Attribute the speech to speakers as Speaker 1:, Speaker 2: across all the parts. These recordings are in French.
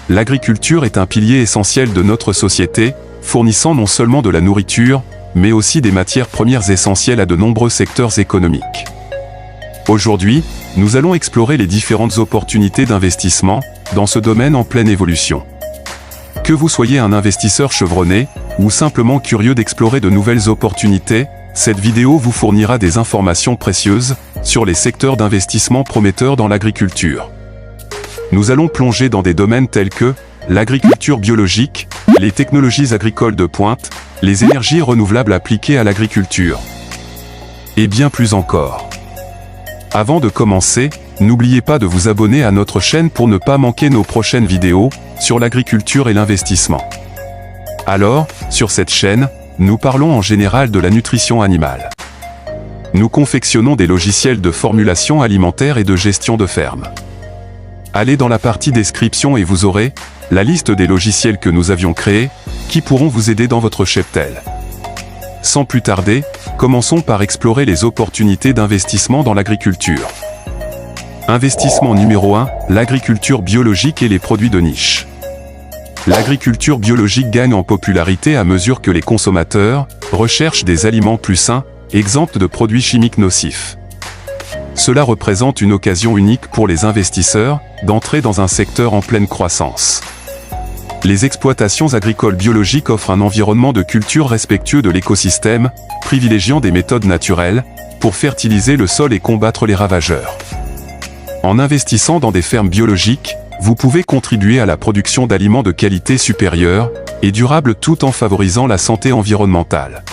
Speaker 1: l'agriculture est un pilier essentiel de notre société, fournissant non seulement de la nourriture, mais aussi des matières premières essentielles à de nombreux secteurs économiques. Aujourd'hui, nous allons explorer les différentes opportunités d'investissement dans ce domaine en pleine évolution. Que vous soyez un investisseur chevronné ou simplement curieux d'explorer de nouvelles opportunités, cette vidéo vous fournira des informations précieuses sur les secteurs d'investissement prometteurs dans l'agriculture. Nous allons plonger dans des domaines tels que l'agriculture biologique, les technologies agricoles de pointe, les énergies renouvelables appliquées à l'agriculture, et bien plus encore. Avant de commencer, n'oubliez pas de vous abonner à notre chaîne pour ne pas manquer nos prochaines vidéos sur l'agriculture et l'investissement. Alors, sur cette chaîne, nous parlons en général de la nutrition animale. Nous confectionnons des logiciels de formulation alimentaire et de gestion de ferme. Allez dans la partie description et vous aurez la liste des logiciels que nous avions créés, qui pourront vous aider dans votre cheptel. Sans plus tarder, commençons par explorer les opportunités d'investissement dans l'agriculture. Investissement numéro 1, l'agriculture biologique et les produits de niche. L'agriculture biologique gagne en popularité à mesure que les consommateurs recherchent des aliments plus sains, exempts de produits chimiques nocifs. Cela représente une occasion unique pour les investisseurs d'entrer dans un secteur en pleine croissance. Les exploitations agricoles biologiques offrent un environnement de culture respectueux de l'écosystème, privilégiant des méthodes naturelles pour fertiliser le sol et combattre les ravageurs. En investissant dans des fermes biologiques, vous pouvez contribuer à la production d'aliments de qualité supérieure et durable tout en favorisant la santé environnementale.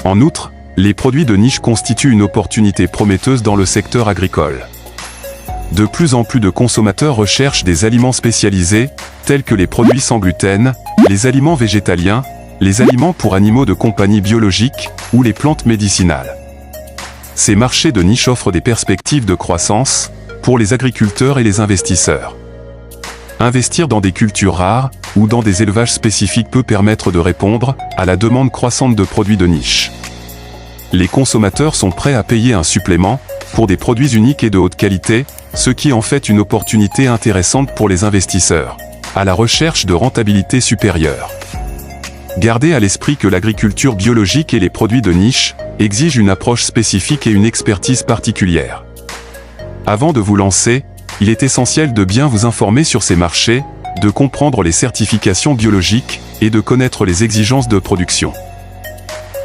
Speaker 1: En outre, les produits de niche constituent une opportunité prometteuse dans le secteur agricole. De plus en plus de consommateurs recherchent des aliments spécialisés, tels que les produits sans gluten, les aliments végétaliens, les aliments pour animaux de compagnie biologiques ou les plantes médicinales. Ces marchés de niche offrent des perspectives de croissance pour les agriculteurs et les investisseurs. Investir dans des cultures rares ou dans des élevages spécifiques peut permettre de répondre à la demande croissante de produits de niche. Les consommateurs sont prêts à payer un supplément pour des produits uniques et de haute qualité, ce qui en fait une opportunité intéressante pour les investisseurs, à la recherche de rentabilité supérieure. Gardez à l'esprit que l'agriculture biologique et les produits de niche exigent une approche spécifique et une expertise particulière. Avant de vous lancer, il est essentiel de bien vous informer sur ces marchés, de comprendre les certifications biologiques et de connaître les exigences de production.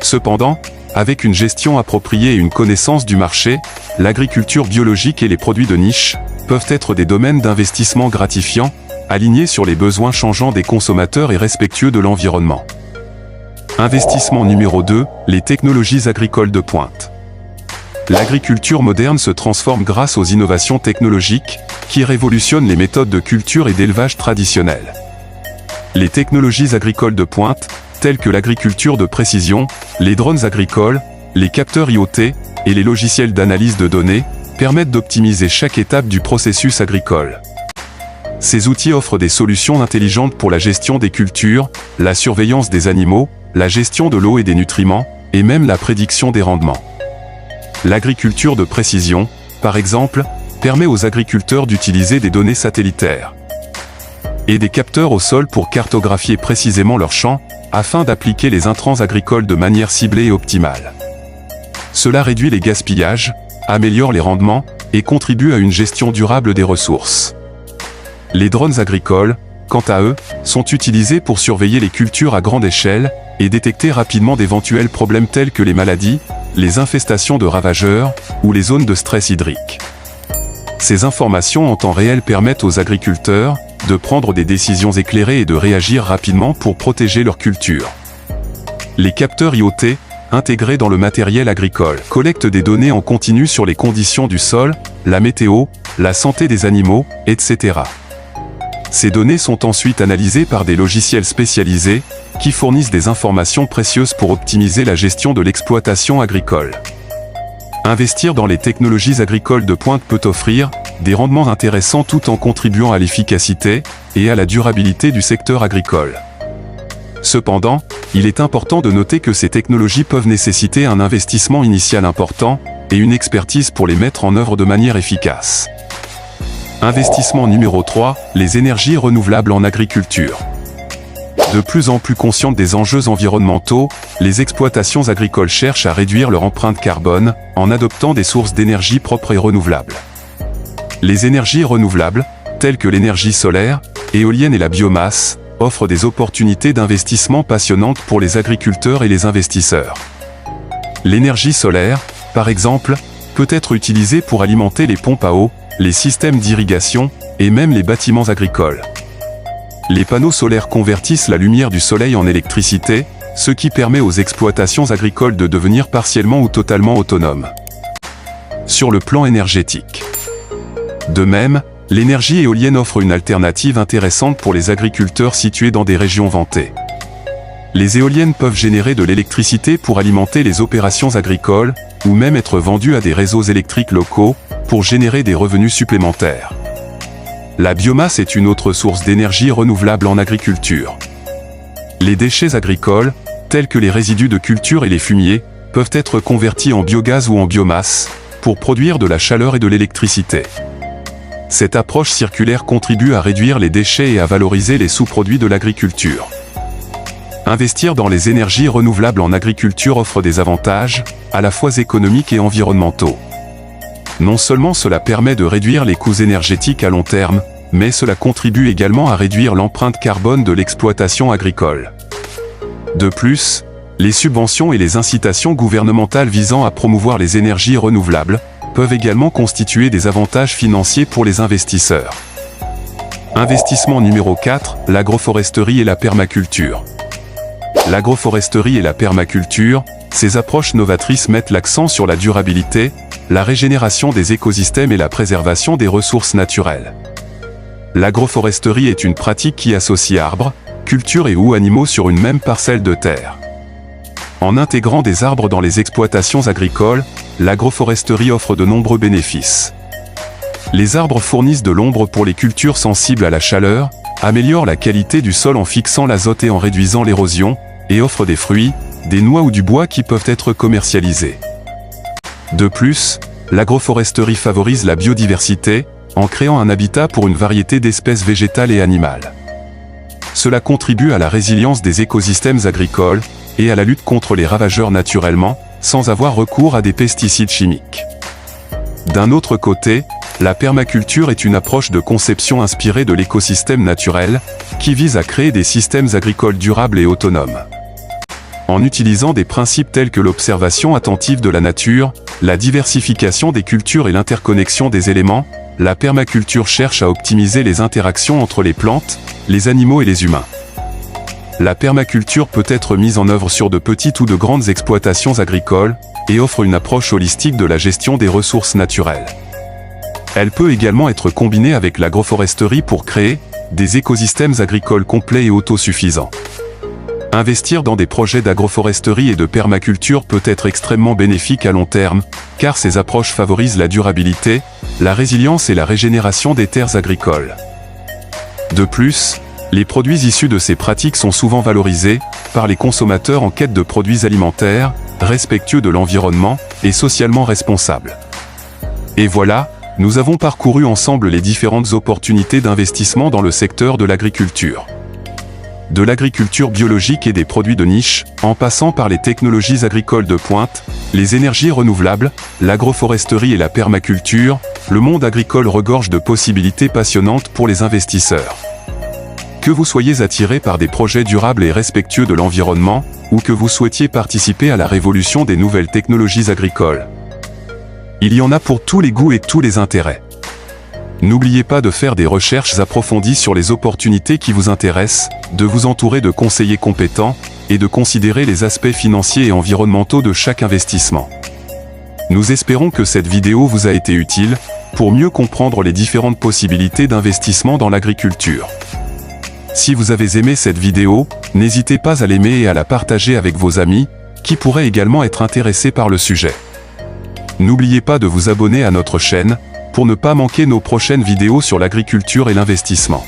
Speaker 1: Cependant, avec une gestion appropriée et une connaissance du marché, l'agriculture biologique et les produits de niche peuvent être des domaines d'investissement gratifiants, alignés sur les besoins changeants des consommateurs et respectueux de l'environnement. Investissement numéro 2, les technologies agricoles de pointe. L'agriculture moderne se transforme grâce aux innovations technologiques qui révolutionnent les méthodes de culture et d'élevage traditionnelles. Les technologies agricoles de pointe, telles que l'agriculture de précision, les drones agricoles, les capteurs IoT et les logiciels d'analyse de données, permettent d'optimiser chaque étape du processus agricole. Ces outils offrent des solutions intelligentes pour la gestion des cultures, la surveillance des animaux, la gestion de l'eau et des nutriments, et même la prédiction des rendements. L'agriculture de précision, par exemple, permet aux agriculteurs d'utiliser des données satellitaires et des capteurs au sol pour cartographier précisément leurs champs, afin d'appliquer les intrants agricoles de manière ciblée et optimale. Cela réduit les gaspillages, améliore les rendements, et contribue à une gestion durable des ressources. Les drones agricoles, quant à eux, sont utilisés pour surveiller les cultures à grande échelle, et détecter rapidement d'éventuels problèmes tels que les maladies, les infestations de ravageurs, ou les zones de stress hydrique. Ces informations en temps réel permettent aux agriculteurs de prendre des décisions éclairées et de réagir rapidement pour protéger leur culture. Les capteurs IoT, intégrés dans le matériel agricole, collectent des données en continu sur les conditions du sol, la météo, la santé des animaux, etc. Ces données sont ensuite analysées par des logiciels spécialisés, qui fournissent des informations précieuses pour optimiser la gestion de l'exploitation agricole. Investir dans les technologies agricoles de pointe peut offrir des rendements intéressants tout en contribuant à l'efficacité et à la durabilité du secteur agricole. Cependant, il est important de noter que ces technologies peuvent nécessiter un investissement initial important et une expertise pour les mettre en œuvre de manière efficace. Investissement numéro 3, les énergies renouvelables en agriculture. De plus en plus conscientes des enjeux environnementaux, les exploitations agricoles cherchent à réduire leur empreinte carbone en adoptant des sources d'énergie propres et renouvelables. Les énergies renouvelables, telles que l'énergie solaire, éolienne et la biomasse, offrent des opportunités d'investissement passionnantes pour les agriculteurs et les investisseurs. L'énergie solaire, par exemple, peut être utilisée pour alimenter les pompes à eau, les systèmes d'irrigation et même les bâtiments agricoles. Les panneaux solaires convertissent la lumière du soleil en électricité, ce qui permet aux exploitations agricoles de devenir partiellement ou totalement autonomes. Sur le plan énergétique. De même, l'énergie éolienne offre une alternative intéressante pour les agriculteurs situés dans des régions ventées. Les éoliennes peuvent générer de l'électricité pour alimenter les opérations agricoles, ou même être vendues à des réseaux électriques locaux, pour générer des revenus supplémentaires. La biomasse est une autre source d'énergie renouvelable en agriculture. Les déchets agricoles, tels que les résidus de culture et les fumiers, peuvent être convertis en biogaz ou en biomasse, pour produire de la chaleur et de l'électricité. Cette approche circulaire contribue à réduire les déchets et à valoriser les sous-produits de l'agriculture. Investir dans les énergies renouvelables en agriculture offre des avantages, à la fois économiques et environnementaux. Non seulement cela permet de réduire les coûts énergétiques à long terme, mais cela contribue également à réduire l'empreinte carbone de l'exploitation agricole. De plus, les subventions et les incitations gouvernementales visant à promouvoir les énergies renouvelables peuvent également constituer des avantages financiers pour les investisseurs. Investissement numéro 4, l'agroforesterie et la permaculture. L'agroforesterie et la permaculture, ces approches novatrices mettent l'accent sur la durabilité, la régénération des écosystèmes et la préservation des ressources naturelles. L'agroforesterie est une pratique qui associe arbres, cultures et ou animaux sur une même parcelle de terre. En intégrant des arbres dans les exploitations agricoles, l'agroforesterie offre de nombreux bénéfices. Les arbres fournissent de l'ombre pour les cultures sensibles à la chaleur, améliorent la qualité du sol en fixant l'azote et en réduisant l'érosion, et offrent des fruits, des noix ou du bois qui peuvent être commercialisés. De plus, l'agroforesterie favorise la biodiversité, en créant un habitat pour une variété d'espèces végétales et animales. Cela contribue à la résilience des écosystèmes agricoles, et à la lutte contre les ravageurs naturellement, sans avoir recours à des pesticides chimiques. D'un autre côté, la permaculture est une approche de conception inspirée de l'écosystème naturel, qui vise à créer des systèmes agricoles durables et autonomes. En utilisant des principes tels que l'observation attentive de la nature, la diversification des cultures et l'interconnexion des éléments, la permaculture cherche à optimiser les interactions entre les plantes, les animaux et les humains. La permaculture peut être mise en œuvre sur de petites ou de grandes exploitations agricoles, et offre une approche holistique de la gestion des ressources naturelles. Elle peut également être combinée avec l'agroforesterie pour créer des écosystèmes agricoles complets et autosuffisants. Investir dans des projets d'agroforesterie et de permaculture peut être extrêmement bénéfique à long terme, car ces approches favorisent la durabilité, la résilience et la régénération des terres agricoles. De plus, les produits issus de ces pratiques sont souvent valorisés par les consommateurs en quête de produits alimentaires, respectueux de l'environnement et socialement responsables. Et voilà, nous avons parcouru ensemble les différentes opportunités d'investissement dans le secteur de l'agriculture. De l'agriculture biologique et des produits de niche, en passant par les technologies agricoles de pointe, les énergies renouvelables, l'agroforesterie et la permaculture, le monde agricole regorge de possibilités passionnantes pour les investisseurs. Que vous soyez attiré par des projets durables et respectueux de l'environnement, ou que vous souhaitiez participer à la révolution des nouvelles technologies agricoles, il y en a pour tous les goûts et tous les intérêts. N'oubliez pas de faire des recherches approfondies sur les opportunités qui vous intéressent, de vous entourer de conseillers compétents, et de considérer les aspects financiers et environnementaux de chaque investissement. Nous espérons que cette vidéo vous a été utile, pour mieux comprendre les différentes possibilités d'investissement dans l'agriculture. Si vous avez aimé cette vidéo, n'hésitez pas à l'aimer et à la partager avec vos amis, qui pourraient également être intéressés par le sujet. N'oubliez pas de vous abonner à notre chaîne, pour ne pas manquer nos prochaines vidéos sur l'agriculture et l'investissement.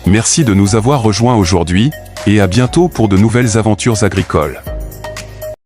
Speaker 1: Merci de nous avoir rejoints aujourd'hui, et à bientôt pour de nouvelles aventures agricoles.